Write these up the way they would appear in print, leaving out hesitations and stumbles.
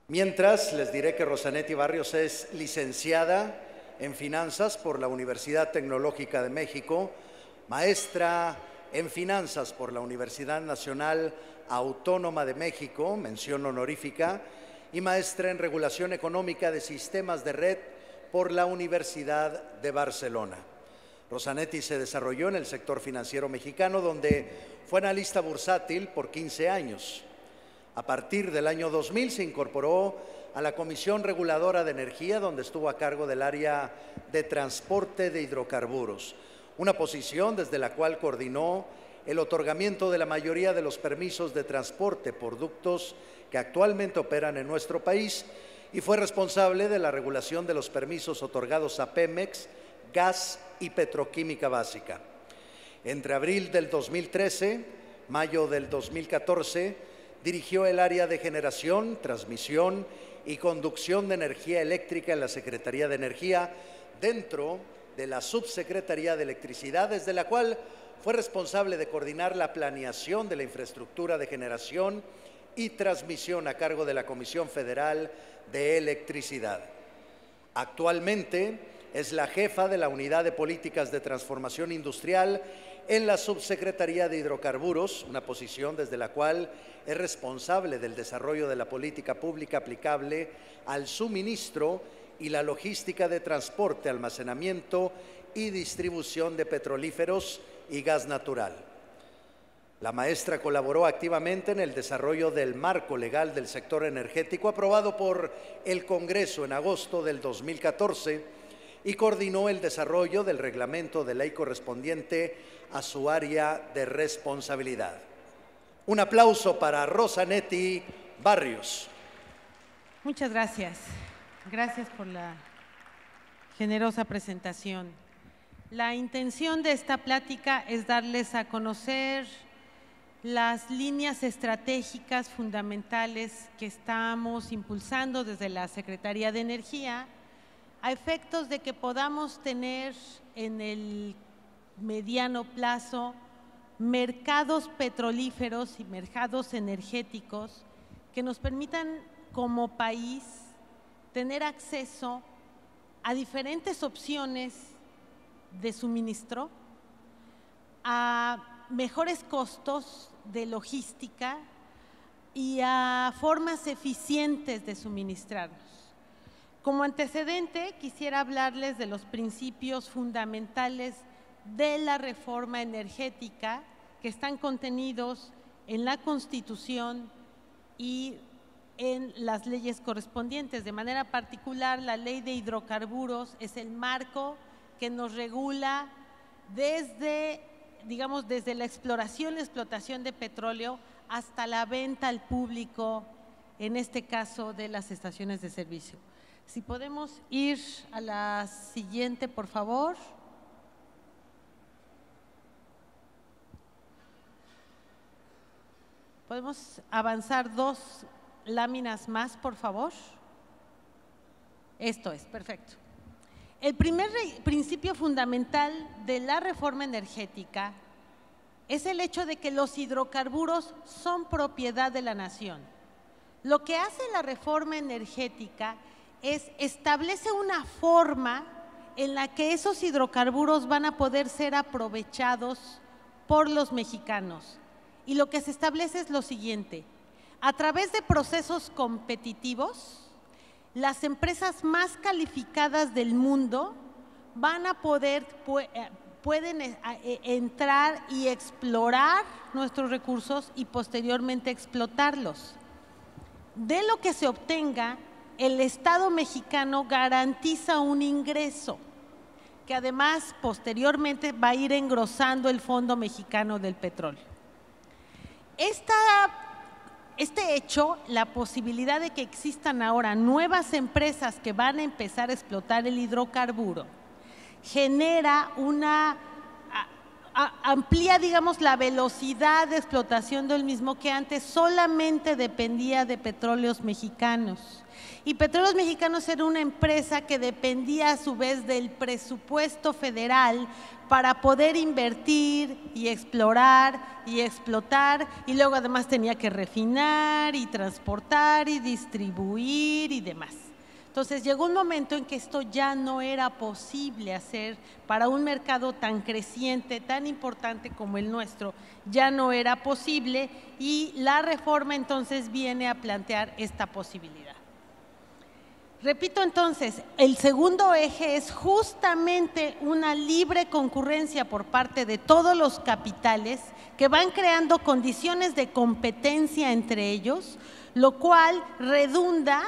Mientras, les diré que Rosanetti Barrios es licenciada en Finanzas por la Universidad Tecnológica de México, maestra en Finanzas por la Universidad Nacional Autónoma de México, mención honorífica, y maestra en Regulación Económica de Sistemas de Red por la Universidad de Barcelona. Rosanetti se desarrolló en el sector financiero mexicano, donde fue analista bursátil por 15 años. A partir del año 2000 se incorporó a la Comisión Reguladora de Energía, donde estuvo a cargo del área de transporte de hidrocarburos, una posición desde la cual coordinó el otorgamiento de la mayoría de los permisos de transporte por ductos que actualmente operan en nuestro país y fue responsable de la regulación de los permisos otorgados a Pemex, Gas y Petroquímica Básica. Entre abril del 2013, mayo del 2014, dirigió el área de generación, transmisión y conducción de energía eléctrica en la Secretaría de Energía, dentro de la Subsecretaría de Electricidad, desde la cual fue responsable de coordinar la planeación de la infraestructura de generación y transmisión a cargo de la Comisión Federal de Electricidad. Actualmente es la jefa de la Unidad de Políticas de Transformación Industrial en la Subsecretaría de Hidrocarburos, una posición desde la cual es responsable del desarrollo de la política pública aplicable al suministro y la logística de transporte, almacenamiento y distribución de petrolíferos y gas natural. La maestra colaboró activamente en el desarrollo del marco legal del sector energético aprobado por el Congreso en agosto del 2014 y coordinó el desarrollo del reglamento de ley correspondiente a su área de responsabilidad. Un aplauso para Rosanetti Barrios. Muchas gracias. Gracias por la generosa presentación. La intención de esta plática es darles a conocer las líneas estratégicas fundamentales que estamos impulsando desde la Secretaría de Energía a efectos de que podamos tener en el mediano plazo mercados petrolíferos y mercados energéticos que nos permitan como país tener acceso a diferentes opciones de suministro, a mejores costos de logística y a formas eficientes de suministrarnos. Como antecedente, quisiera hablarles de los principios fundamentales de la reforma energética que están contenidos en la Constitución y en las leyes correspondientes. De manera particular, la Ley de Hidrocarburos es el marco que nos regula desde la exploración y explotación de petróleo hasta la venta al público, en este caso de las estaciones de servicio. Si podemos ir a la siguiente, por favor. ¿Podemos avanzar 2 láminas más, por favor? Esto es, perfecto. El primer principio fundamental de la reforma energética es el hecho de que los hidrocarburos son propiedad de la nación. Lo que hace la reforma energética es establece una forma en la que esos hidrocarburos van a poder ser aprovechados por los mexicanos. Y lo que se establece es lo siguiente: a través de procesos competitivos, las empresas más calificadas del mundo van a pueden entrar y explorar nuestros recursos y posteriormente explotarlos. De lo que se obtenga, el Estado mexicano garantiza un ingreso que además posteriormente va a ir engrosando el Fondo Mexicano del Petróleo. Este hecho, la posibilidad de que existan ahora nuevas empresas que van a empezar a explotar el hidrocarburo, genera amplía, digamos, la velocidad de explotación del mismo, que antes solamente dependía de Petróleos Mexicanos. Y Petróleos Mexicanos era una empresa que dependía a su vez del presupuesto federal para poder invertir y explorar y explotar, y luego además tenía que refinar y transportar y distribuir y demás. Entonces llegó un momento en que esto ya no era posible hacer para un mercado tan creciente, tan importante como el nuestro, ya no era posible, y la reforma entonces viene a plantear esta posibilidad. Repito entonces, el segundo eje es justamente una libre concurrencia por parte de todos los capitales que van creando condiciones de competencia entre ellos, lo cual redunda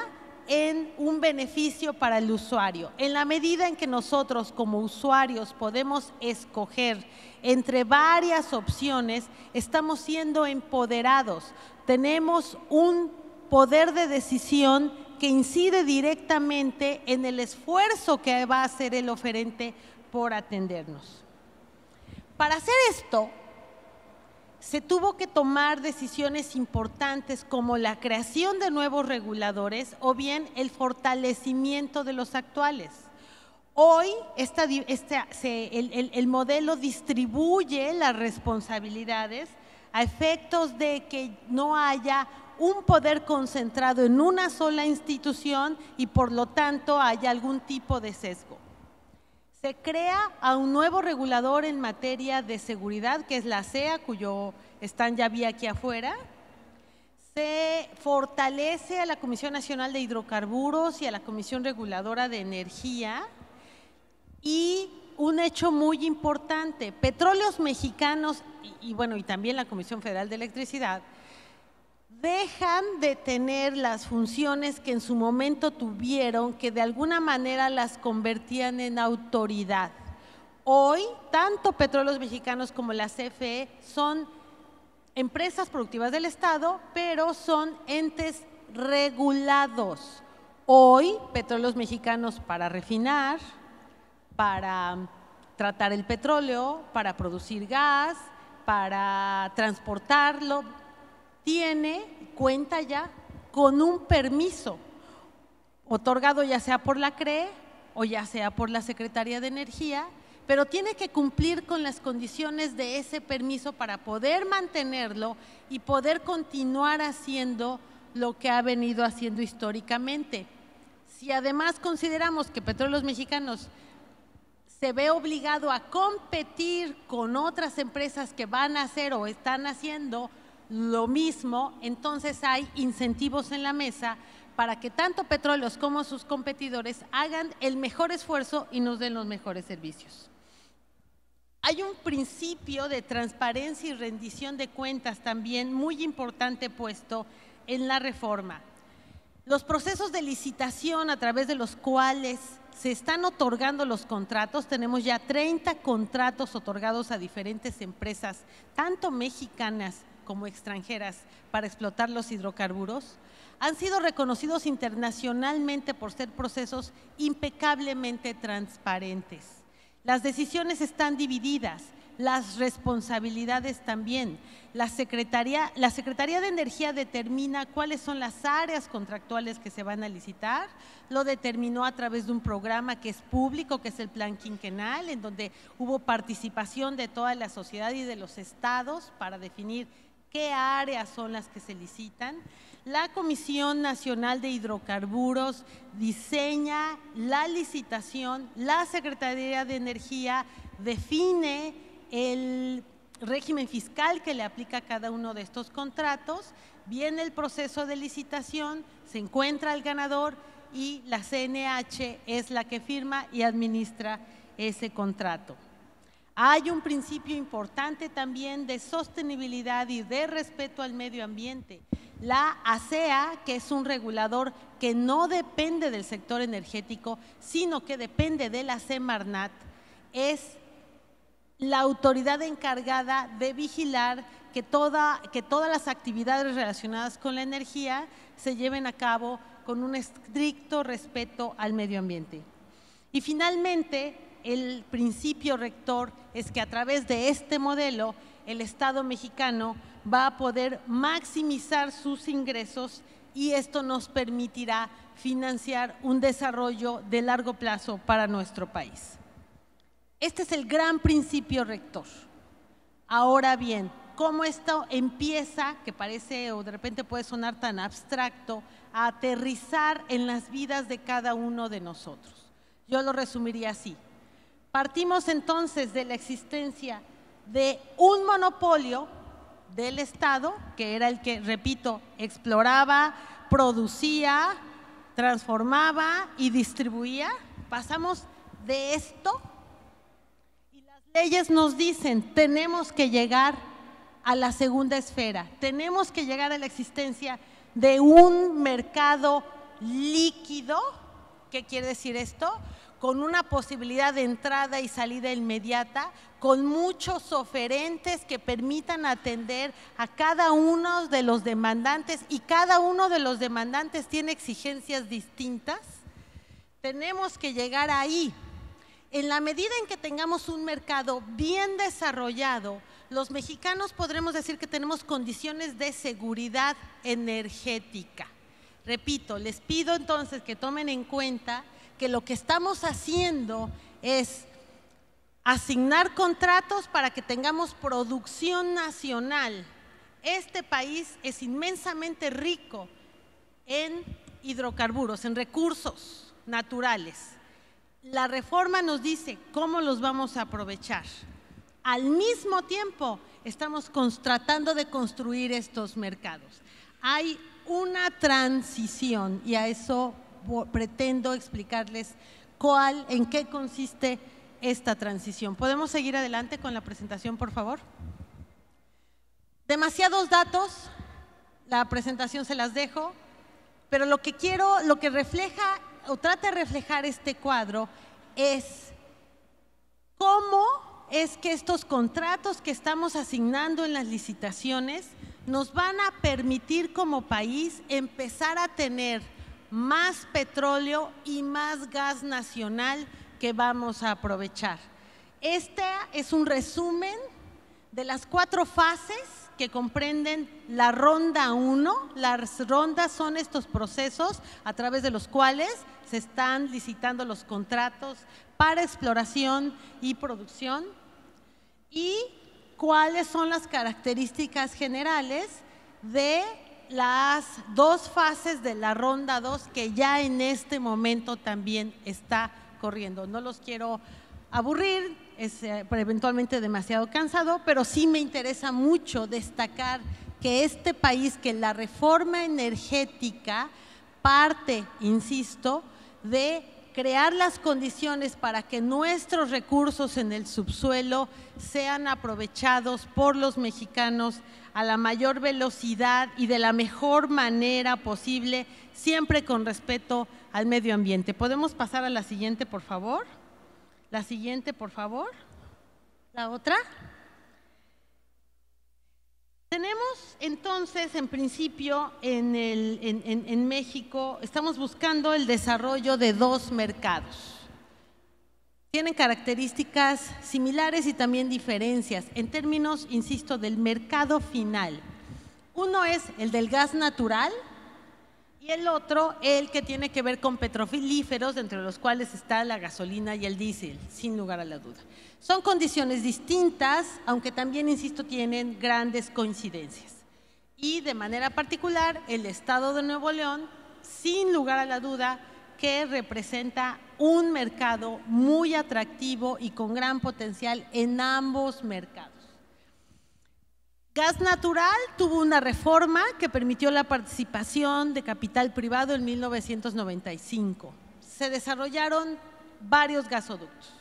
en un beneficio para el usuario. En la medida en que nosotros como usuarios podemos escoger entre varias opciones, estamos siendo empoderados, tenemos un poder de decisión que incide directamente en el esfuerzo que va a hacer el oferente por atendernos. Para hacer esto, se tuvo que tomar decisiones importantes como la creación de nuevos reguladores o bien el fortalecimiento de los actuales. Hoy el modelo distribuye las responsabilidades a efectos de que no haya un poder concentrado en una sola institución y por lo tanto haya algún tipo de sesgo. Se crea a un nuevo regulador en materia de seguridad, que es la CEA, cuyo stand ya vi aquí afuera. Se fortalece a la Comisión Nacional de Hidrocarburos y a la Comisión Reguladora de Energía. Y un hecho muy importante, Petróleos Mexicanos y también la Comisión Federal de Electricidad dejan de tener las funciones que en su momento tuvieron, que de alguna manera las convertían en autoridad. Hoy, tanto Petróleos Mexicanos como la CFE son empresas productivas del Estado, pero son entes regulados. Hoy, Petróleos Mexicanos para refinar, para tratar el petróleo, para producir gas, para transportarlo, cuenta ya con un permiso otorgado ya sea por la CRE o ya sea por la Secretaría de Energía, pero tiene que cumplir con las condiciones de ese permiso para poder mantenerlo y poder continuar haciendo lo que ha venido haciendo históricamente. Si además consideramos que Petróleos Mexicanos se ve obligado a competir con otras empresas que van a hacer o están haciendo lo mismo, entonces hay incentivos en la mesa para que tanto Petróleos como sus competidores hagan el mejor esfuerzo y nos den los mejores servicios. Hay un principio de transparencia y rendición de cuentas también muy importante puesto en la reforma. Los procesos de licitación a través de los cuales se están otorgando los contratos, tenemos ya 30 contratos otorgados a diferentes empresas, tanto mexicanas como extranjeras, para explotar los hidrocarburos, han sido reconocidos internacionalmente por ser procesos impecablemente transparentes. Las decisiones están divididas, las responsabilidades también. La Secretaría de Energía determina cuáles son las áreas contractuales que se van a licitar, lo determinó a través de un programa que es público, que es el Plan Quinquenal, en donde hubo participación de toda la sociedad y de los estados para definir qué áreas son las que se licitan. La Comisión Nacional de Hidrocarburos diseña la licitación, la Secretaría de Energía define el régimen fiscal que le aplica a cada uno de estos contratos, viene el proceso de licitación, se encuentra el ganador y la CNH es la que firma y administra ese contrato. Hay un principio importante también de sostenibilidad y de respeto al medio ambiente. La ASEA, que es un regulador que no depende del sector energético, sino que depende de la Semarnat, es la autoridad encargada de vigilar que todas las actividades relacionadas con la energía se lleven a cabo con un estricto respeto al medio ambiente. Y finalmente, el principio rector es que a través de este modelo el Estado mexicano va a poder maximizar sus ingresos y esto nos permitirá financiar un desarrollo de largo plazo para nuestro país. Este es el gran principio rector. Ahora bien, ¿cómo esto empieza, que parece o de repente puede sonar tan abstracto, a aterrizar en las vidas de cada uno de nosotros? Yo lo resumiría así. Partimos entonces de la existencia de un monopolio del Estado, que era el que, repito, exploraba, producía, transformaba y distribuía. Pasamos de esto y las leyes nos dicen, tenemos que llegar a la segunda esfera, tenemos que llegar a la existencia de un mercado líquido. ¿Qué quiere decir esto? Con una posibilidad de entrada y salida inmediata, con muchos oferentes que permitan atender a cada uno de los demandantes, y cada uno de los demandantes tiene exigencias distintas. Tenemos que llegar ahí. En la medida en que tengamos un mercado bien desarrollado, los mexicanos podremos decir que tenemos condiciones de seguridad energética. Repito, les pido entonces que tomen en cuenta que lo que estamos haciendo es asignar contratos para que tengamos producción nacional. Este país es inmensamente rico en hidrocarburos, en recursos naturales. La reforma nos dice cómo los vamos a aprovechar. Al mismo tiempo, estamos tratando de construir estos mercados. Hay una transición y a eso pretendo explicarles en qué consiste esta transición. ¿Podemos seguir adelante con la presentación, por favor? Demasiados datos, la presentación se las dejo, pero lo que refleja o trata de reflejar este cuadro es cómo es que estos contratos que estamos asignando en las licitaciones nos van a permitir como país empezar a tener más petróleo y más gas nacional que vamos a aprovechar. Este es un resumen de las 4 fases que comprenden la ronda 1. Las rondas son estos procesos a través de los cuales se están licitando los contratos para exploración y producción, y cuáles son las características generales de las 2 fases de la ronda 2 que ya en este momento también está corriendo. No los quiero aburrir, es eventualmente demasiado cansado, pero sí me interesa mucho destacar que este país, que la reforma energética parte, insisto, de crear las condiciones para que nuestros recursos en el subsuelo sean aprovechados por los mexicanos a la mayor velocidad y de la mejor manera posible, siempre con respeto al medio ambiente. ¿Podemos pasar a la siguiente, por favor? La siguiente, por favor. La otra. Tenemos entonces, en principio, en México, estamos buscando el desarrollo de 2 mercados. Tienen características similares y también diferencias en términos, insisto, del mercado final. Uno es el del gas natural y el otro el que tiene que ver con petrolíferos, entre los cuales está la gasolina y el diésel, sin lugar a la duda. Son condiciones distintas, aunque también, insisto, tienen grandes coincidencias. Y de manera particular, el Estado de Nuevo León, sin lugar a la duda, que representa un mercado muy atractivo y con gran potencial en ambos mercados. Gas natural tuvo una reforma que permitió la participación de capital privado en 1995. Se desarrollaron varios gasoductos.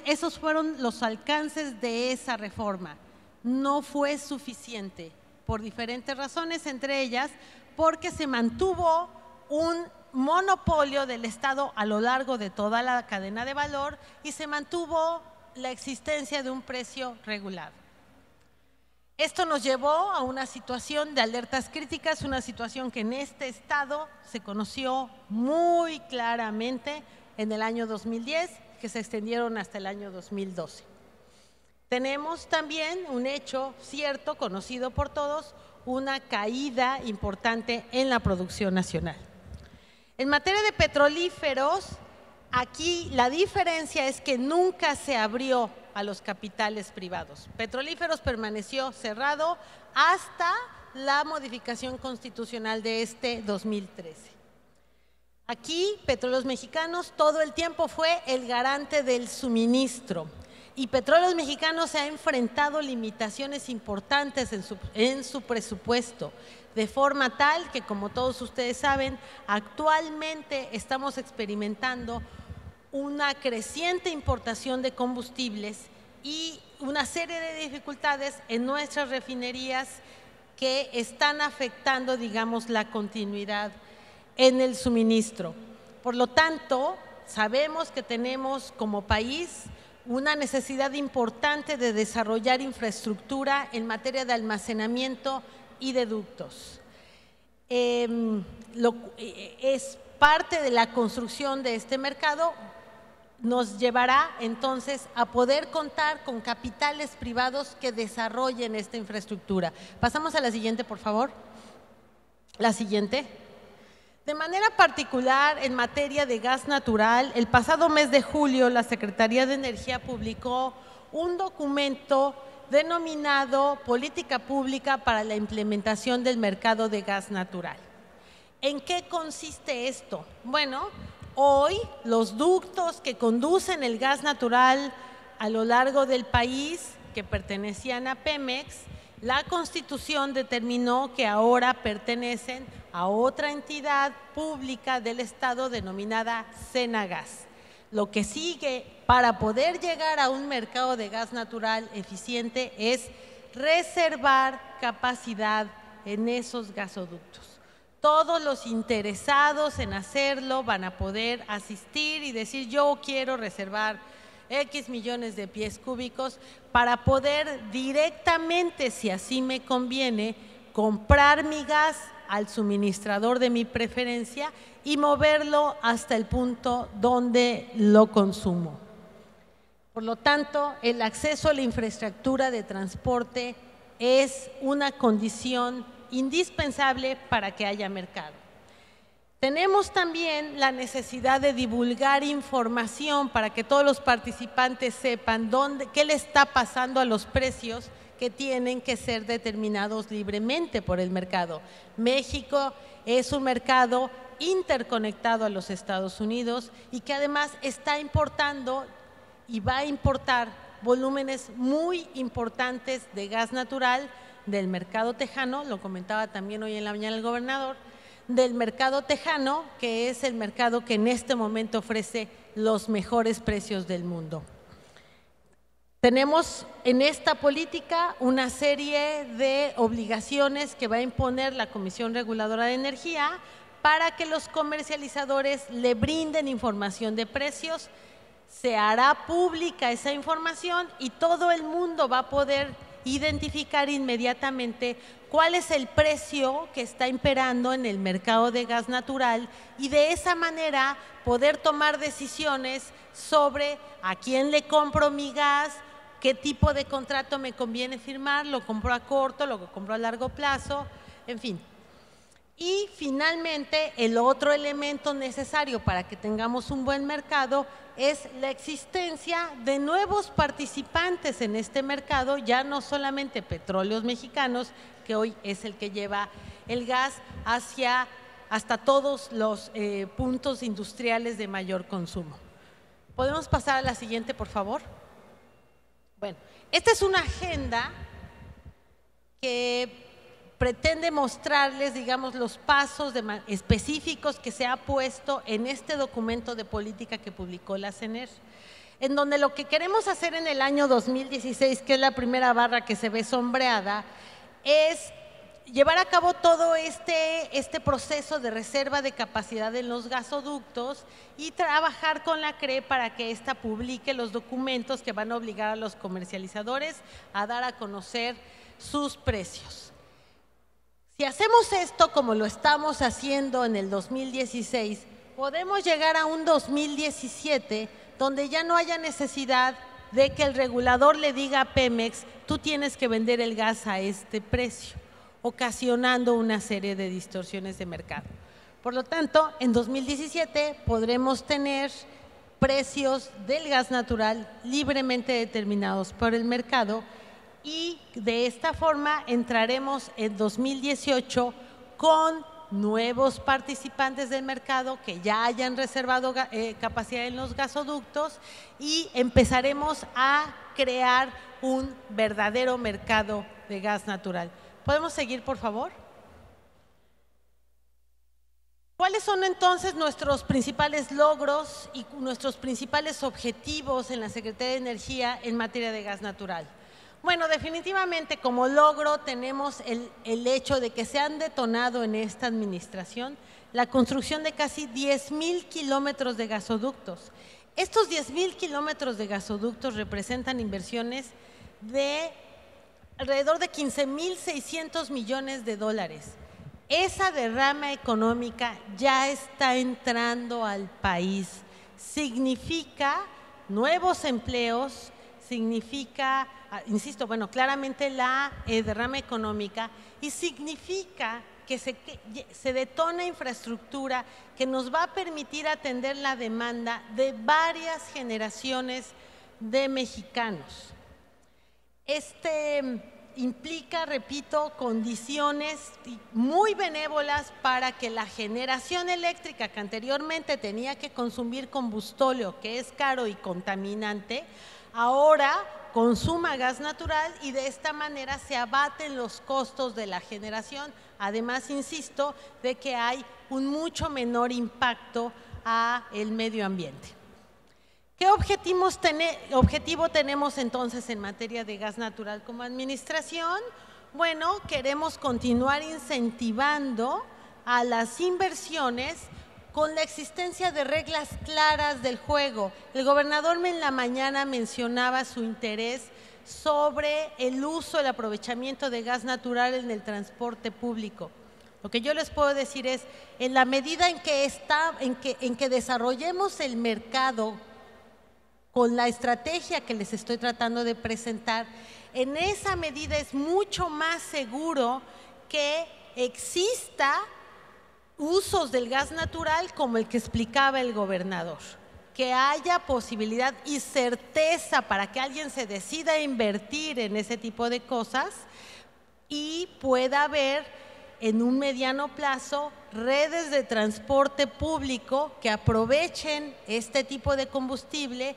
Esos fueron los alcances de esa reforma. No fue suficiente por diferentes razones, entre ellas porque se mantuvo un monopolio del Estado a lo largo de toda la cadena de valor y se mantuvo la existencia de un precio regulado. Esto nos llevó a una situación de alertas críticas, una situación que en este estado se conoció muy claramente en el año 2010, que se extendieron hasta el año 2012. Tenemos también un hecho cierto, conocido por todos, una caída importante en la producción nacional. En materia de petrolíferos, aquí la diferencia es que nunca se abrió a los capitales privados. Petrolíferos permaneció cerrado hasta la modificación constitucional de este 2013. Aquí, Petróleos Mexicanos todo el tiempo fue el garante del suministro y Petróleos Mexicanos se ha enfrentado limitaciones importantes en su presupuesto, de forma tal que, como todos ustedes saben, actualmente estamos experimentando una creciente importación de combustibles y una serie de dificultades en nuestras refinerías que están afectando, digamos, la continuidad en el suministro. Por lo tanto, sabemos que tenemos como país una necesidad importante de desarrollar infraestructura en materia de almacenamiento y de ductos. Es parte de la construcción de este mercado, nos llevará entonces a poder contar con capitales privados que desarrollen esta infraestructura. Pasamos a la siguiente, por favor. La siguiente. De manera particular, en materia de gas natural, el pasado mes de julio la Secretaría de Energía publicó un documento denominado Política Pública para la Implementación del Mercado de Gas Natural. ¿En qué consiste esto? Bueno, hoy los ductos que conducen el gas natural a lo largo del país, que pertenecían a Pemex, la Constitución determinó que ahora pertenecen a otra entidad pública del Estado denominada Senagas. Lo que sigue para poder llegar a un mercado de gas natural eficiente es reservar capacidad en esos gasoductos. Todos los interesados en hacerlo van a poder asistir y decir: yo quiero reservar X millones de pies cúbicos para poder directamente, si así me conviene, comprar mi gas al suministrador de mi preferencia y moverlo hasta el punto donde lo consumo. Por lo tanto, el acceso a la infraestructura de transporte es una condición indispensable para que haya mercado. Tenemos también la necesidad de divulgar información para que todos los participantes sepan qué le está pasando a los precios que tienen que ser determinados libremente por el mercado. México es un mercado interconectado a los Estados Unidos y que además está importando y va a importar volúmenes muy importantes de gas natural del mercado tejano, lo comentaba también hoy en la mañana el gobernador, del mercado tejano, que es el mercado que en este momento ofrece los mejores precios del mundo. Tenemos en esta política una serie de obligaciones que va a imponer la Comisión Reguladora de Energía para que los comercializadores le brinden información de precios. Se hará pública esa información y todo el mundo va a poder identificar inmediatamente cuál es el precio que está imperando en el mercado de gas natural y de esa manera poder tomar decisiones sobre a quién le compro mi gas, qué tipo de contrato me conviene firmar, lo compro a corto, lo compro a largo plazo, en fin. Y finalmente, el otro elemento necesario para que tengamos un buen mercado es la existencia de nuevos participantes en este mercado, ya no solamente Petróleos Mexicanos, que hoy es el que lleva el gas hasta todos los puntos industriales de mayor consumo. ¿Podemos pasar a la siguiente, por favor? Bueno, esta es una agenda que pretende mostrarles, digamos, los pasos específicos que se ha puesto en este documento de política que publicó la CENER, en donde lo que queremos hacer en el año 2016, que es la primera barra que se ve sombreada, es llevar a cabo todo este proceso de reserva de capacidad en los gasoductos y trabajar con la CRE para que ésta publique los documentos que van a obligar a los comercializadores a dar a conocer sus precios. Si hacemos esto como lo estamos haciendo en el 2016, podemos llegar a un 2017 donde ya no haya necesidad de que el regulador le diga a Pemex, tú tienes que vender el gas a este precio, ocasionando una serie de distorsiones de mercado. Por lo tanto, en 2017 podremos tener precios del gas natural libremente determinados por el mercado y de esta forma entraremos en 2018 con nuevos participantes del mercado que ya hayan reservado capacidad en los gasoductos y empezaremos a crear un verdadero mercado de gas natural. ¿Podemos seguir, por favor? ¿Cuáles son entonces nuestros principales logros y nuestros principales objetivos en la Secretaría de Energía en materia de gas natural? Bueno, definitivamente como logro tenemos el hecho de que se han detonado en esta administración la construcción de casi 10,000 kilómetros de gasoductos. Estos 10,000 kilómetros de gasoductos representan inversiones de alrededor de 15,600 millones de dólares. Esa derrama económica ya está entrando al país. Significa nuevos empleos, significa, insisto, bueno, claramente la derrama económica y significa que se detona infraestructura que nos va a permitir atender la demanda de varias generaciones de mexicanos. Implica, repito, condiciones muy benévolas para que la generación eléctrica que anteriormente tenía que consumir combustóleo, que es caro y contaminante, ahora consuma gas natural y de esta manera se abaten los costos de la generación. Además, insisto, de que hay un mucho menor impacto al medio ambiente. ¿Qué objetivo tenemos entonces en materia de gas natural como administración? Bueno, queremos continuar incentivando a las inversiones con la existencia de reglas claras del juego. El gobernador en la mañana mencionaba su interés sobre el uso, el aprovechamiento de gas natural en el transporte público. Lo que yo les puedo decir es, en la medida en que desarrollemos el mercado con la estrategia que les estoy tratando de presentar, en esa medida es mucho más seguro que exista usos del gas natural como el que explicaba el gobernador, que haya posibilidad y certeza para que alguien se decida a invertir en ese tipo de cosas y pueda haber en un mediano plazo redes de transporte público que aprovechen este tipo de combustible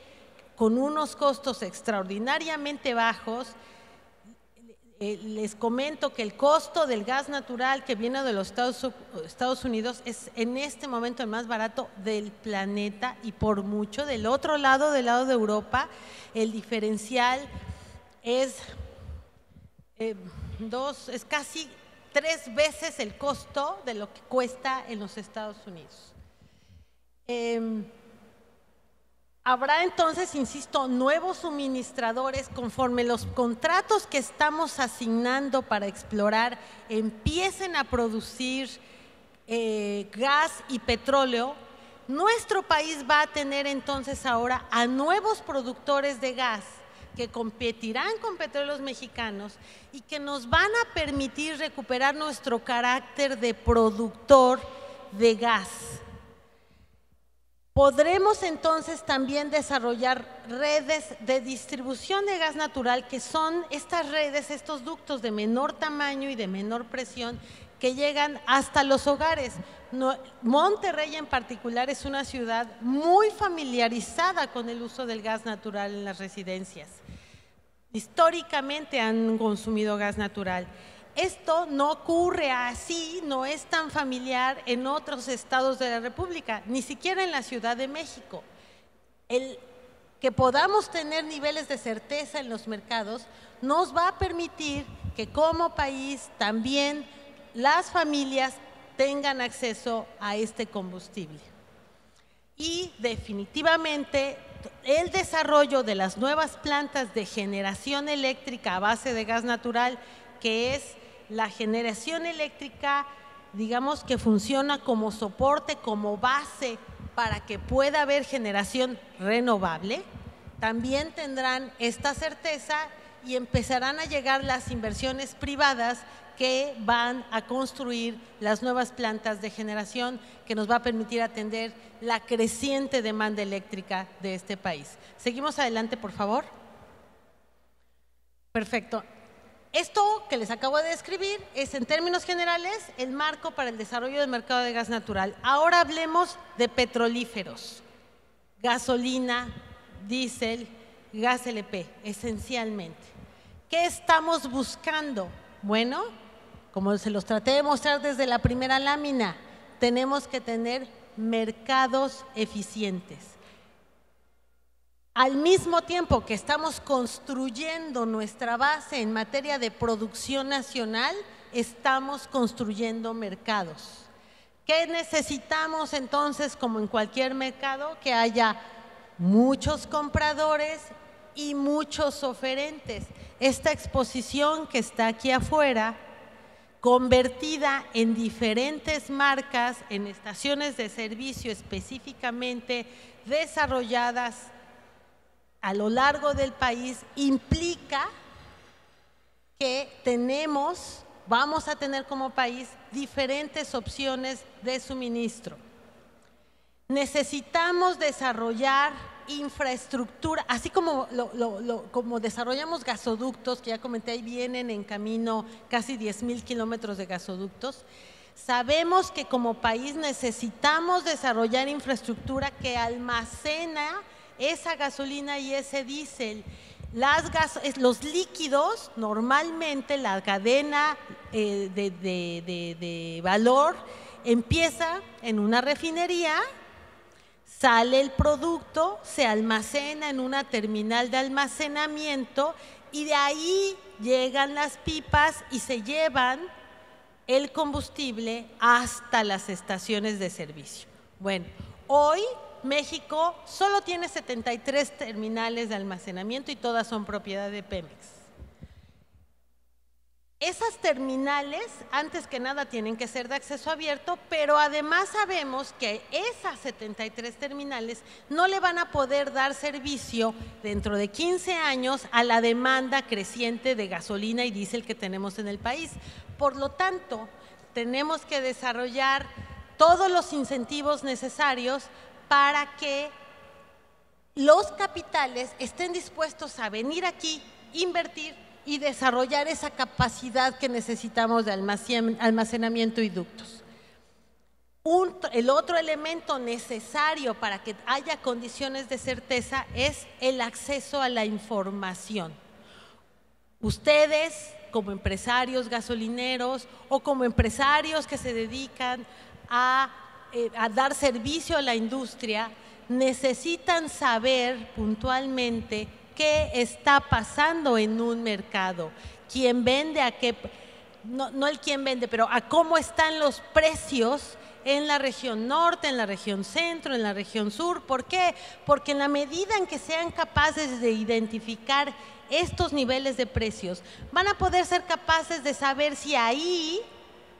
con unos costos extraordinariamente bajos. Les comento que el costo del gas natural que viene de los Estados Unidos es en este momento el más barato del planeta y por mucho. Del otro lado, del lado de Europa, el diferencial es casi 3 veces el costo de lo que cuesta en los Estados Unidos. Habrá entonces, insisto, nuevos suministradores conforme los contratos que estamos asignando para explorar empiecen a producir gas y petróleo. Nuestro país va a tener entonces ahora a nuevos productores de gas que competirán con petróleos mexicanos y que nos van a permitir recuperar nuestro carácter de productor de gas. Podremos entonces también desarrollar redes de distribución de gas natural, que son estas redes, estos ductos de menor tamaño y de menor presión que llegan hasta los hogares. Monterrey en particular es una ciudad muy familiarizada con el uso del gas natural en las residencias. Históricamente han consumido gas natural. Esto no ocurre así, no es tan familiar en otros estados de la República, ni siquiera en la Ciudad de México. El que podamos tener niveles de certeza en los mercados nos va a permitir que como país también las familias tengan acceso a este combustible. Y definitivamente el desarrollo de las nuevas plantas de generación eléctrica a base de gas natural, que es la generación eléctrica, digamos, que funciona como soporte, como base para que pueda haber generación renovable, también tendrán esta certeza y empezarán a llegar las inversiones privadas que van a construir las nuevas plantas de generación que nos va a permitir atender la creciente demanda eléctrica de este país. Seguimos adelante, por favor. Perfecto. Esto que les acabo de describir es, en términos generales, el marco para el desarrollo del mercado de gas natural. Ahora hablemos de petrolíferos, gasolina, diésel, gas LP, esencialmente. ¿Qué estamos buscando? Bueno, como se los traté de mostrar desde la primera lámina, tenemos que tener mercados eficientes. Al mismo tiempo que estamos construyendo nuestra base en materia de producción nacional, estamos construyendo mercados. ¿Qué necesitamos entonces, como en cualquier mercado? Que haya muchos compradores y muchos oferentes. Esta exposición que está aquí afuera, convertida en diferentes marcas, en estaciones de servicio específicamente desarrolladas a lo largo del país, implica que vamos a tener como país diferentes opciones de suministro. Necesitamos desarrollar infraestructura, así como como desarrollamos gasoductos, que ya comenté, ahí vienen en camino casi 10,000 kilómetros de gasoductos. Sabemos que como país necesitamos desarrollar infraestructura que almacena esa gasolina y ese diésel. Los líquidos, normalmente la cadena de valor empieza en una refinería, sale el producto, se almacena en una terminal de almacenamiento y de ahí llegan las pipas y se llevan el combustible hasta las estaciones de servicio. Bueno, hoy México solo tiene 73 terminales de almacenamiento y todas son propiedad de Pemex. Esas terminales, antes que nada, tienen que ser de acceso abierto, pero además sabemos que esas 73 terminales no le van a poder dar servicio dentro de 15 años a la demanda creciente de gasolina y diésel que tenemos en el país. Por lo tanto, tenemos que desarrollar todos los incentivos necesarios para que los capitales estén dispuestos a venir aquí, invertir y desarrollar esa capacidad que necesitamos de almacenamiento y ductos. El otro elemento necesario para que haya condiciones de certeza es el acceso a la información. Ustedes, como empresarios gasolineros o como empresarios que se dedican a dar servicio a la industria, necesitan saber puntualmente qué está pasando en un mercado, quién vende, a qué, no el quién vende, pero a cómo están los precios en la región norte, en la región centro, en la región sur. ¿Por qué? Porque en la medida en que sean capaces de identificar estos niveles de precios, van a poder ser capaces de saber si ahí,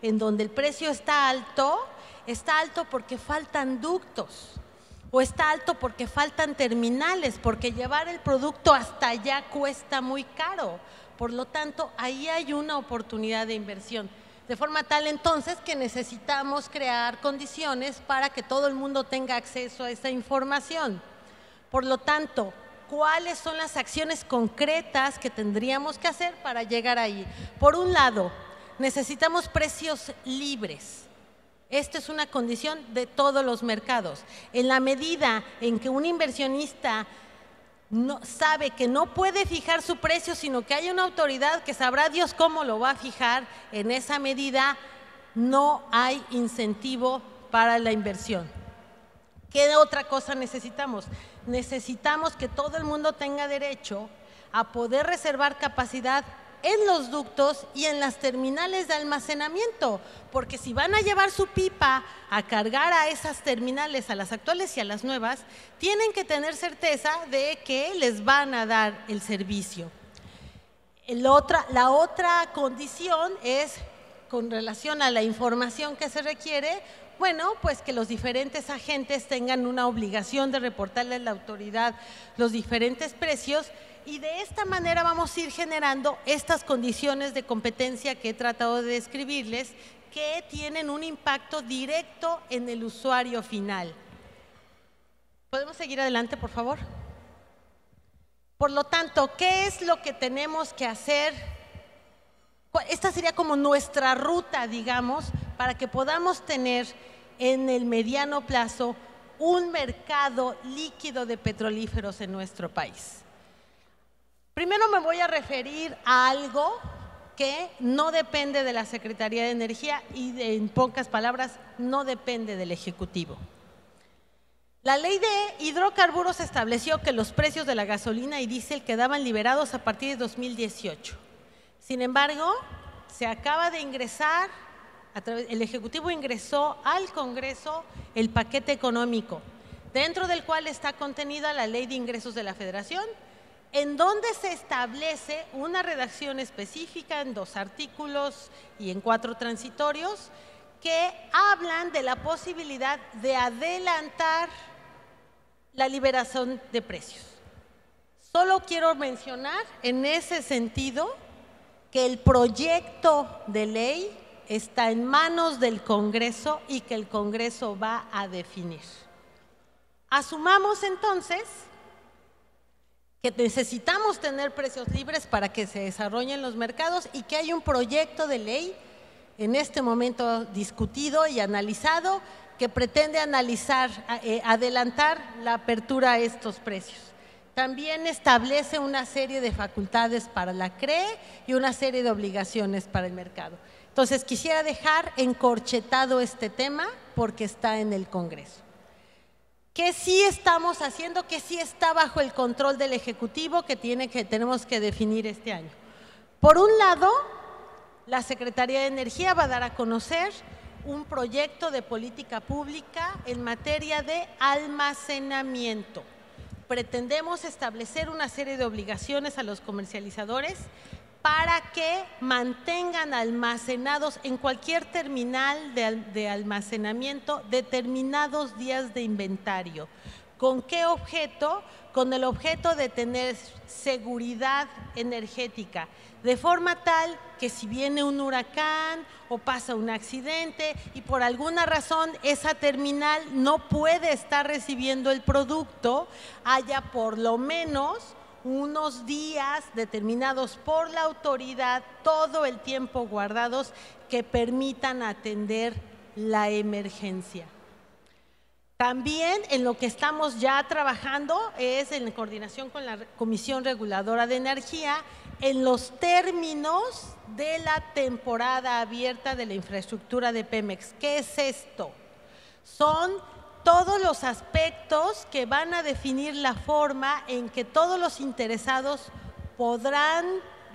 en donde el precio está alto porque faltan ductos, o está alto porque faltan terminales, porque llevar el producto hasta allá cuesta muy caro. Por lo tanto, ahí hay una oportunidad de inversión. De forma tal entonces que necesitamos crear condiciones para que todo el mundo tenga acceso a esa información. Por lo tanto, ¿cuáles son las acciones concretas que tendríamos que hacer para llegar ahí? Por un lado, necesitamos precios libres. Esta es una condición de todos los mercados. En la medida en que un inversionista sabe que no puede fijar su precio, sino que hay una autoridad que sabrá Dios cómo lo va a fijar, en esa medida no hay incentivo para la inversión. ¿Qué otra cosa necesitamos? Necesitamos que todo el mundo tenga derecho a poder reservar capacidad en los ductos y en las terminales de almacenamiento, porque si van a llevar su pipa a cargar a esas terminales, a las actuales y a las nuevas, tienen que tener certeza de que les van a dar el servicio. La otra condición es, con relación a la información que se requiere, Bueno, pues que los diferentes agentes tengan una obligación de reportarle a la autoridad los diferentes precios, y de esta manera vamos a ir generando estas condiciones de competencia que he tratado de describirles, que tienen un impacto directo en el usuario final. ¿Podemos seguir adelante, por favor? Por lo tanto, ¿qué es lo que tenemos que hacer? Esta sería como nuestra ruta, digamos, para que podamos tener en el mediano plazo un mercado líquido de petrolíferos en nuestro país. Primero me voy a referir a algo que no depende de la Secretaría de Energía y, en pocas palabras, no depende del Ejecutivo. La Ley de Hidrocarburos estableció que los precios de la gasolina y diésel quedaban liberados a partir de 2018. Sin embargo, se acaba de ingresar, el Ejecutivo ingresó al Congreso el paquete económico, dentro del cual está contenida la Ley de Ingresos de la Federación, en donde se establece una redacción específica en 2 artículos y en 4 transitorios que hablan de la posibilidad de adelantar la liberación de precios. Solo quiero mencionar en ese sentido que el proyecto de ley está en manos del Congreso y que el Congreso va a definir. Asumamos entonces que necesitamos tener precios libres para que se desarrollen los mercados y que hay un proyecto de ley en este momento discutido y analizado que pretende adelantar la apertura a estos precios. También establece una serie de facultades para la CRE y una serie de obligaciones para el mercado. Entonces, quisiera dejar encorchetado este tema porque está en el Congreso. ¿Qué sí estamos haciendo? ¿Qué sí está bajo el control del Ejecutivo que tenemos que definir este año? Por un lado, la Secretaría de Energía va a dar a conocer un proyecto de política pública en materia de almacenamiento. Pretendemos establecer una serie de obligaciones a los comercializadores para que mantengan almacenados en cualquier terminal de almacenamiento determinados días de inventario. ¿Con qué objeto? Con el objeto de tener seguridad energética, de forma tal que si viene un huracán o pasa un accidente y por alguna razón esa terminal no puede estar recibiendo el producto, haya por lo menos unos días determinados por la autoridad, todo el tiempo guardados, que permitan atender la emergencia. También en lo que estamos ya trabajando es en coordinación con la Comisión Reguladora de Energía en los términos de la temporada abierta de la infraestructura de Pemex. ¿Qué es esto? Son todos los aspectos que van a definir la forma en que todos los interesados podrán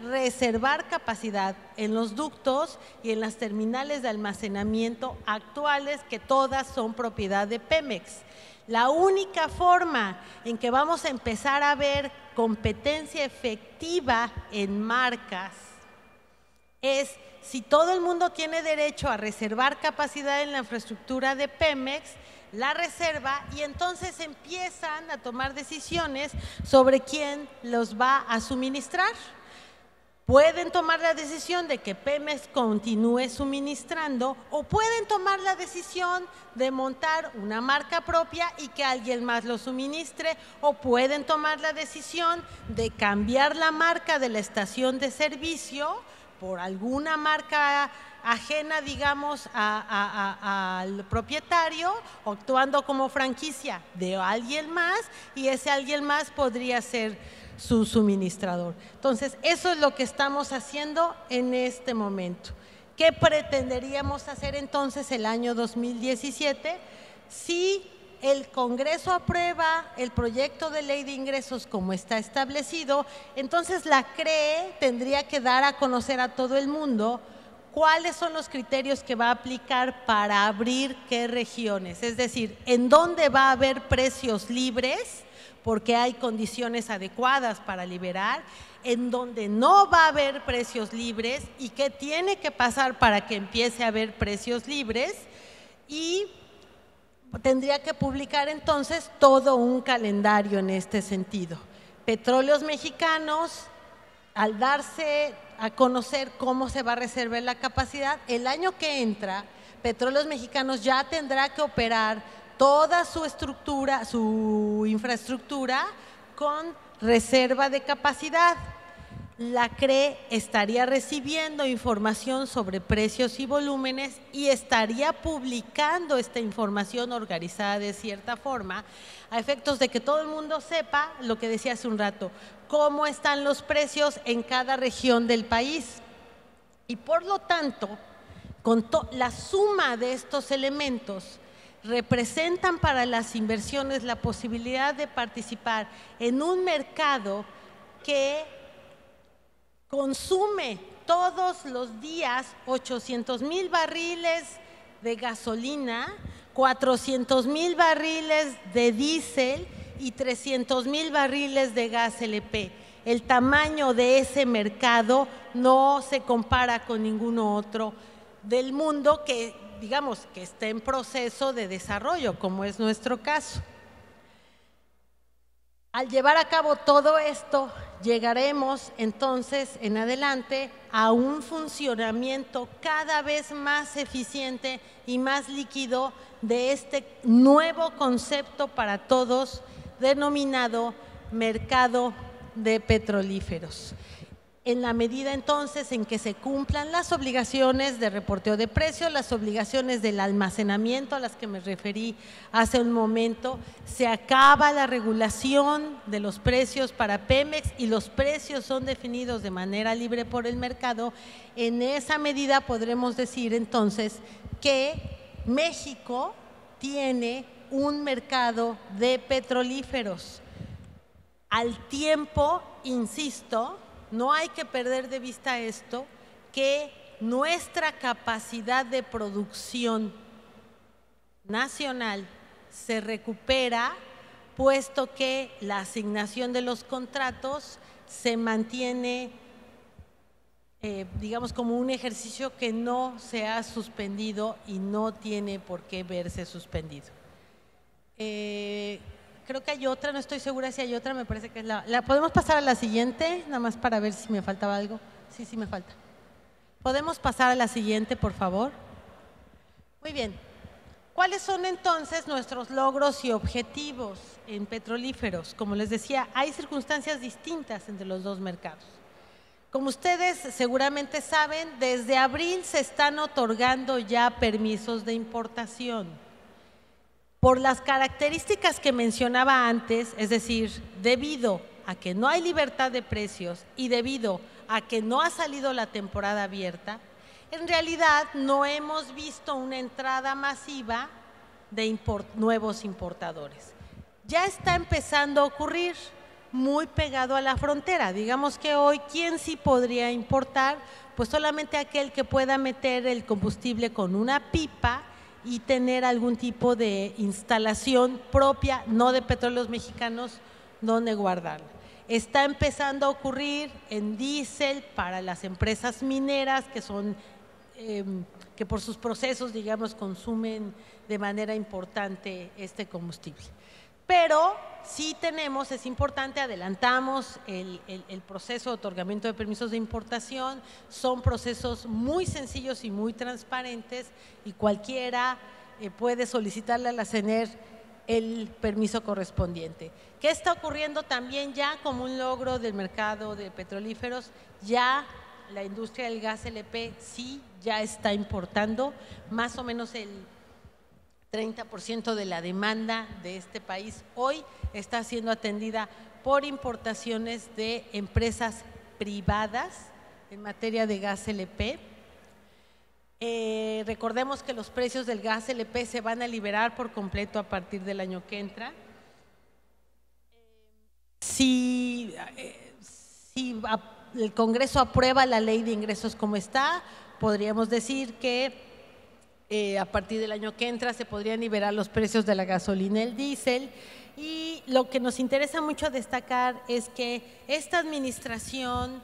reservar capacidad en los ductos y en las terminales de almacenamiento actuales, que todas son propiedad de Pemex. La única forma en que vamos a empezar a ver competencia efectiva en marcas es si todo el mundo tiene derecho a reservar capacidad en la infraestructura de Pemex, la reserva, y entonces empiezan a tomar decisiones sobre quién los va a suministrar. Pueden tomar la decisión de que Pemex continúe suministrando o pueden tomar la decisión de montar una marca propia y que alguien más lo suministre, o pueden tomar la decisión de cambiar la marca de la estación de servicio por alguna marca ajena, digamos, al propietario, actuando como franquicia de alguien más, y ese alguien más podría ser su suministrador. Entonces, eso es lo que estamos haciendo en este momento. ¿Qué pretenderíamos hacer entonces el año 2017? Si el Congreso aprueba el proyecto de ley de ingresos como está establecido, entonces la CRE tendría que dar a conocer a todo el mundo cuáles son los criterios que va a aplicar para abrir qué regiones, es decir, en dónde va a haber precios libres, porque hay condiciones adecuadas para liberar, en donde no va a haber precios libres y qué tiene que pasar para que empiece a haber precios libres, y tendría que publicar entonces todo un calendario en este sentido. Petróleos Mexicanos, al darse a conocer cómo se va a reservar la capacidad, el año que entra, Petróleos Mexicanos ya tendrá que operar toda su estructura, su infraestructura con reserva de capacidad. La CRE estaría recibiendo información sobre precios y volúmenes y estaría publicando esta información organizada de cierta forma a efectos de que todo el mundo sepa lo que decía hace un rato, cómo están los precios en cada región del país. Y por lo tanto, con la suma de estos elementos representan para las inversiones la posibilidad de participar en un mercado que consume todos los días 800,000 barriles de gasolina, 400,000 barriles de diésel y 300,000 barriles de gas LP. El tamaño de ese mercado no se compara con ninguno otro del mundo que, digamos, que esté en proceso de desarrollo, como es nuestro caso. Al llevar a cabo todo esto, llegaremos entonces en adelante a un funcionamiento cada vez más eficiente y más líquido de este nuevo concepto para todos, denominado mercado de petrolíferos. En la medida entonces en que se cumplan las obligaciones de reporteo de precios, las obligaciones del almacenamiento a las que me referí hace un momento, se acaba la regulación de los precios para Pemex y los precios son definidos de manera libre por el mercado. En esa medida podremos decir entonces que México tiene un mercado de petrolíferos. Al tiempo, insisto, no hay que perder de vista esto, que nuestra capacidad de producción nacional se recupera, puesto que la asignación de los contratos se mantiene, digamos, como un ejercicio que no se ha suspendido y no tiene por qué verse suspendido. Creo que hay otra, no estoy segura si hay otra, me parece que es la ¿podemos pasar a la siguiente? Nada más para ver si me faltaba algo. Sí, me falta. ¿Podemos pasar a la siguiente, por favor? Muy bien. ¿Cuáles son entonces nuestros logros y objetivos en petrolíferos? Como les decía, hay circunstancias distintas entre los dos mercados. Como ustedes seguramente saben, desde abril se están otorgando ya permisos de importación. Por las características que mencionaba antes, es decir, debido a que no hay libertad de precios y debido a que no ha salido la temporada abierta, en realidad no hemos visto una entrada masiva de nuevos importadores. Ya está empezando a ocurrir muy pegado a la frontera. Digamos que hoy, ¿quién sí podría importar? Pues solamente aquel que pueda meter el combustible con una pipa y tener algún tipo de instalación propia, no de Petróleos Mexicanos, donde guardarla. Está empezando a ocurrir en diésel para las empresas mineras que son, que por sus procesos, digamos, consumen de manera importante este combustible. Pero sí tenemos, es importante, adelantamos el proceso de otorgamiento de permisos de importación, son procesos muy sencillos y muy transparentes y cualquiera puede solicitarle a la CNER el permiso correspondiente. ¿Qué está ocurriendo también ya como un logro del mercado de petrolíferos? Ya la industria del gas LP sí ya está importando más o menos el 30% de la demanda de este país hoy está siendo atendida por importaciones de empresas privadas en materia de gas LP. Recordemos que los precios del gas LP se van a liberar por completo a partir del año que entra. Si el Congreso aprueba la ley de ingresos como está, podríamos decir que a partir del año que entra se podrían liberar los precios de la gasolina y el diésel. Y lo que nos interesa mucho destacar es que esta administración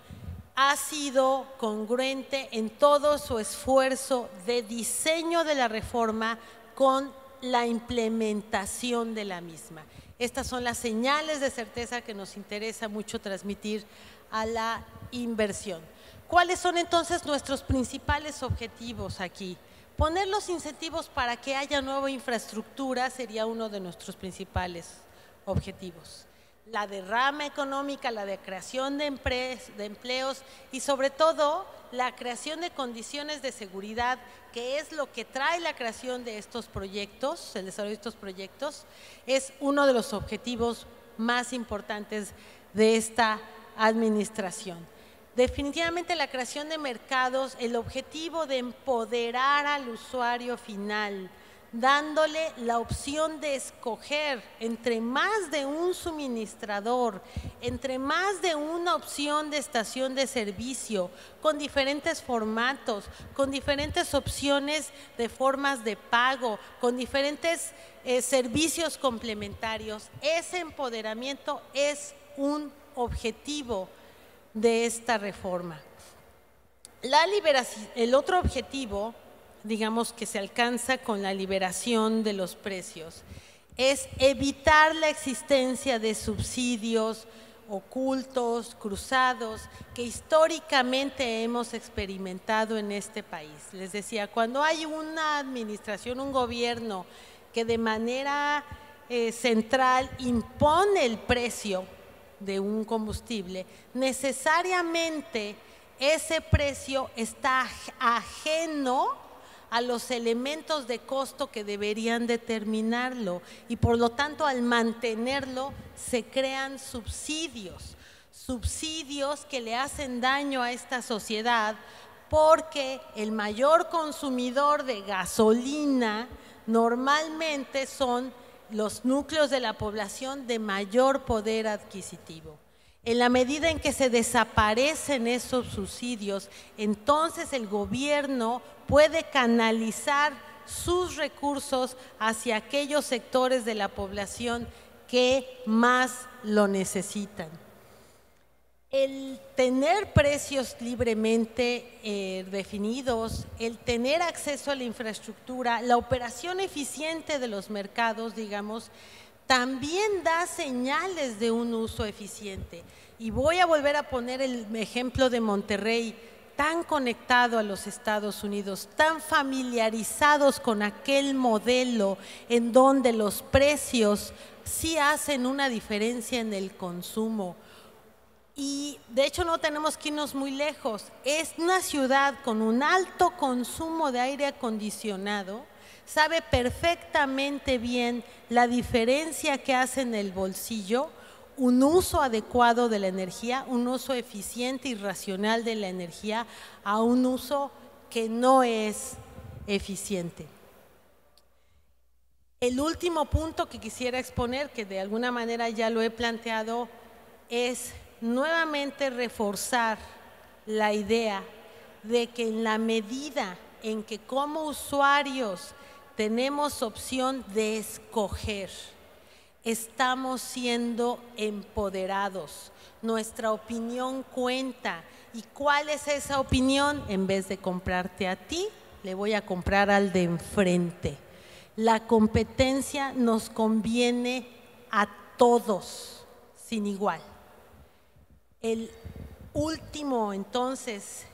ha sido congruente en todo su esfuerzo de diseño de la reforma con la implementación de la misma. Estas son las señales de certeza que nos interesa mucho transmitir a la inversión. ¿Cuáles son entonces nuestros principales objetivos aquí? Poner los incentivos para que haya nueva infraestructura sería uno de nuestros principales objetivos. La derrama económica, la de creación de empleos y sobre todo la creación de condiciones de seguridad, que es lo que trae la creación de estos proyectos, el desarrollo de estos proyectos, es uno de los objetivos más importantes de esta administración. Definitivamente la creación de mercados, el objetivo de empoderar al usuario final, dándole la opción de escoger entre más de un suministrador, entre más de una opción de estación de servicio, con diferentes formatos, con diferentes opciones de formas de pago, con diferentes servicios complementarios. Ese empoderamiento es un objetivo de esta reforma. El otro objetivo, digamos, que se alcanza con la liberación de los precios, es evitar la existencia de subsidios ocultos, cruzados, que históricamente hemos experimentado en este país. Les decía, cuando hay una administración, un gobierno que de manera central impone el precio de un combustible, necesariamente ese precio está ajeno a los elementos de costo que deberían determinarlo y por lo tanto al mantenerlo se crean subsidios que le hacen daño a esta sociedad porque el mayor consumidor de gasolina normalmente son los núcleos de la población de mayor poder adquisitivo. En la medida en que se desaparecen esos subsidios, entonces el gobierno puede canalizar sus recursos hacia aquellos sectores de la población que más lo necesitan. El tener precios libremente definidos, el tener acceso a la infraestructura, la operación eficiente de los mercados, digamos, también da señales de un uso eficiente. Y voy a volver a poner el ejemplo de Monterrey, tan conectado a los Estados Unidos, tan familiarizados con aquel modelo en donde los precios sí hacen una diferencia en el consumo. Y de hecho no tenemos que irnos muy lejos, es una ciudad con un alto consumo de aire acondicionado, sabe perfectamente bien la diferencia que hace en el bolsillo un uso adecuado de la energía, un uso eficiente y racional de la energía a un uso que no es eficiente. El último punto que quisiera exponer, que de alguna manera ya lo he planteado, es nuevamente reforzar la idea de que en la medida en que como usuarios tenemos opción de escoger, estamos siendo empoderados, nuestra opinión cuenta. ¿Y cuál es esa opinión? En vez de comprarte a ti, le voy a comprar al de enfrente. La competencia nos conviene a todos, sin igual. El último, entonces,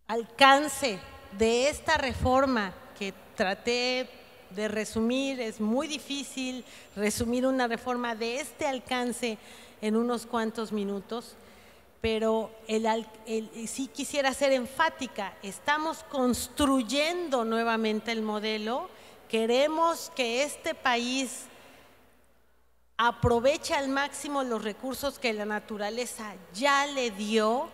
alcance de esta reforma que traté de resumir, es muy difícil resumir una reforma de este alcance en unos cuantos minutos, pero sí quisiera ser enfática, estamos construyendo nuevamente el modelo, queremos que este país aproveche al máximo los recursos que la naturaleza ya le dio.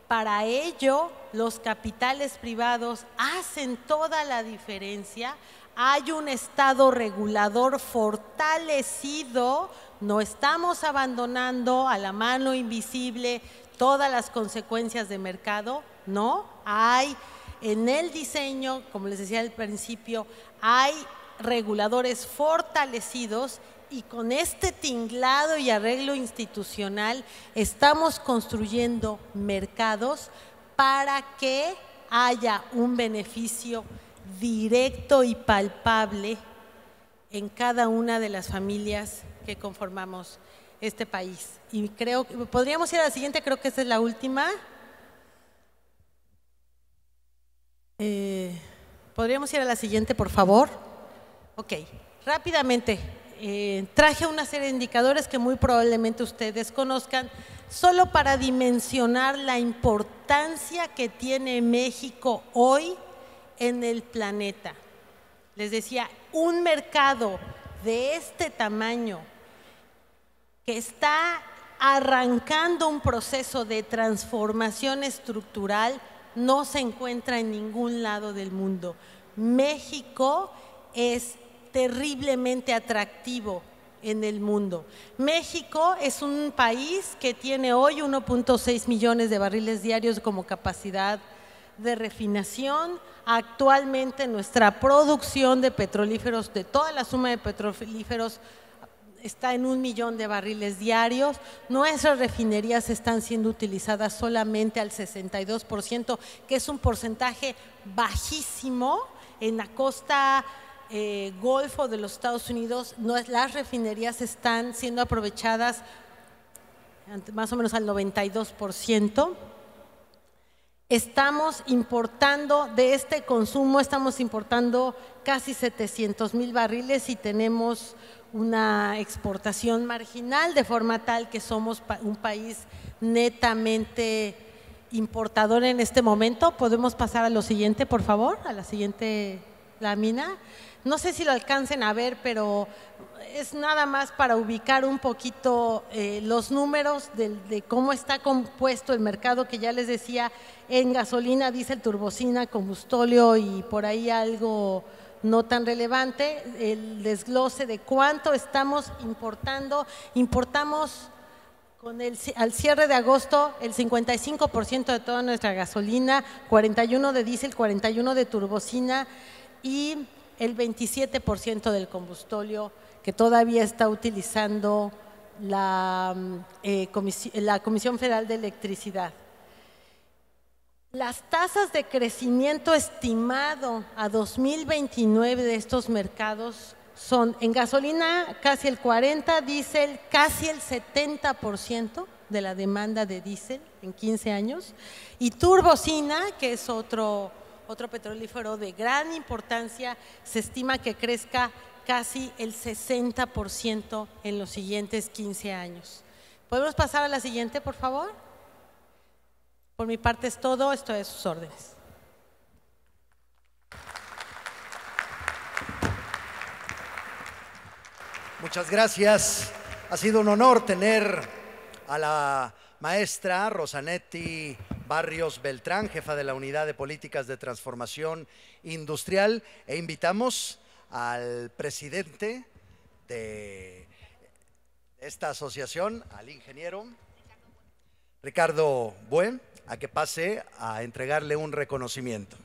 Para ello, los capitales privados hacen toda la diferencia. Hay un Estado regulador fortalecido, no estamos abandonando a la mano invisible todas las consecuencias de mercado, no, hay en el diseño, como les decía al principio, hay reguladores fortalecidos y con este tinglado y arreglo institucional estamos construyendo mercados para que haya un beneficio directo y palpable en cada una de las familias que conformamos este país. Y creo que podríamos ir a la siguiente, creo que esa es la última. ¿Podríamos ir a la siguiente, por favor? Ok, rápidamente. Traje una serie de indicadores que muy probablemente ustedes conozcan, solo para dimensionar la importancia que tiene México hoy en el planeta. Les decía, un mercado de este tamaño que está arrancando un proceso de transformación estructural no se encuentra en ningún lado del mundo. México es terriblemente atractivo en el mundo. México es un país que tiene hoy 1.6 millones de barriles diarios como capacidad de refinación. Actualmente nuestra producción de petrolíferos, de toda la suma de petrolíferos, está en 1 millón de barriles diarios. Nuestras refinerías están siendo utilizadas solamente al 62%, que es un porcentaje bajísimo. En la costa Golfo de los Estados Unidos, las refinerías están siendo aprovechadas más o menos al 92%. Estamos importando de este consumo, estamos importando casi 700,000 barriles y tenemos una exportación marginal, de forma tal que somos un país netamente importador en este momento. ¿Podemos pasar a lo siguiente, por favor? A la siguiente lámina. No sé si lo alcancen a ver, pero es nada más para ubicar un poquito los números de cómo está compuesto el mercado, que ya les decía, en gasolina, diésel, turbocina, combustóleo y por ahí algo no tan relevante, el desglose de cuánto estamos importando. Importamos al cierre de agosto el 55% de toda nuestra gasolina, 41% de diésel, 41% de turbocina y el 27% del combustóleo que todavía está utilizando la Comisión Federal de Electricidad. Las tasas de crecimiento estimado a 2029 de estos mercados son en gasolina casi el 40%, diésel casi el 70% de la demanda de diésel en 15 años y turbocina, que es otro petrolífero de gran importancia, se estima que crezca casi el 60% en los siguientes 15 años. ¿Podemos pasar a la siguiente, por favor? Por mi parte es todo, estoy a sus órdenes. Muchas gracias. Ha sido un honor tener a la maestra Rosanetti Barrios Beltrán, jefa de la Unidad de Políticas de Transformación Industrial, e invitamos al presidente de esta asociación, al ingeniero Ricardo Bue, a que pase a entregarle un reconocimiento.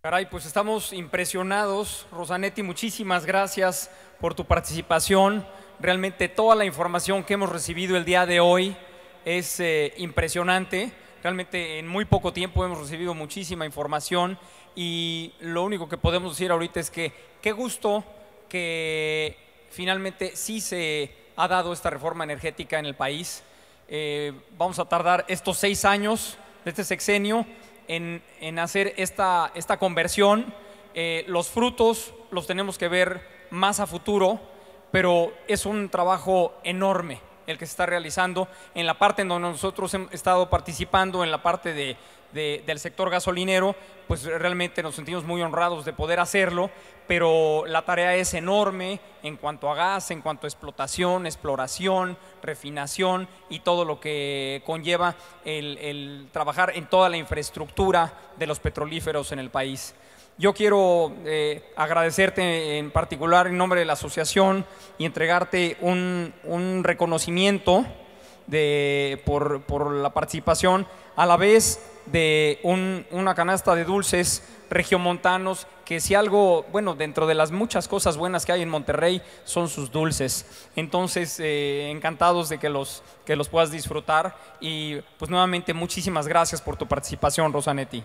Caray, pues estamos impresionados. Rosanetti, muchísimas gracias por tu participación. Realmente toda la información que hemos recibido el día de hoy es impresionante. Realmente en muy poco tiempo hemos recibido muchísima información y lo único que podemos decir ahorita es que qué gusto que finalmente sí se ha dado esta reforma energética en el país. Vamos a tardar estos 6 años de este sexenio en hacer esta conversión. Los frutos los tenemos que ver más a futuro, pero es un trabajo enorme el que se está realizando en la parte en donde nosotros hemos estado participando, en la parte del sector gasolinero. Pues realmente nos sentimos muy honrados de poder hacerlo, pero la tarea es enorme en cuanto a gas, en cuanto a exploración, refinación y todo lo que conlleva el trabajar en toda la infraestructura de los petrolíferos en el país. Yo quiero agradecerte en particular en nombre de la asociación y entregarte un reconocimiento por la participación, a la vez de una canasta de dulces regiomontanos, que si algo, bueno, dentro de las muchas cosas buenas que hay en Monterrey son sus dulces. Entonces, encantados de que los puedas disfrutar y pues nuevamente muchísimas gracias por tu participación, Rosanetti.